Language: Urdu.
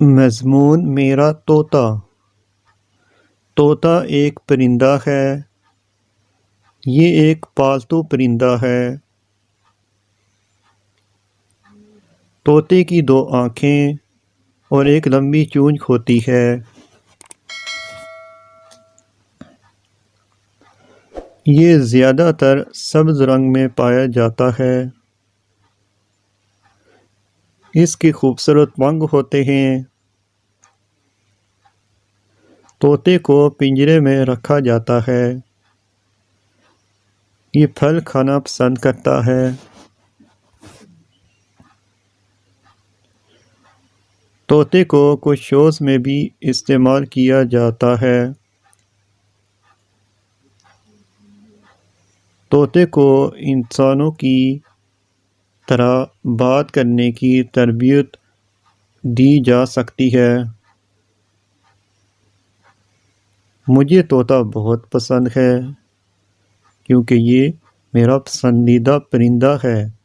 مضمون میرا طوطا۔ طوطا ایک پرندہ ہے۔ یہ ایک پالتو پرندہ ہے۔ طوطے کی 2 آنکھیں اور ایک لمبی چونچ ہوتی ہے۔ یہ زیادہ تر سبز رنگ میں پایا جاتا ہے۔ اس کے خوبصورت پنکھ ہوتے ہیں۔ طوطے کو پنجرے میں رکھا جاتا ہے۔ یہ پھل کھانا پسند کرتا ہے۔ طوطے کو کچھ شوز میں بھی استعمال کیا جاتا ہے۔ طوطے کو انسانوں کی طرح بات کرنے کی تربیت دی جا سکتی ہے۔ مجھے طوطا بہت پسند ہے کیونکہ یہ میرا پسندیدہ پرندہ ہے۔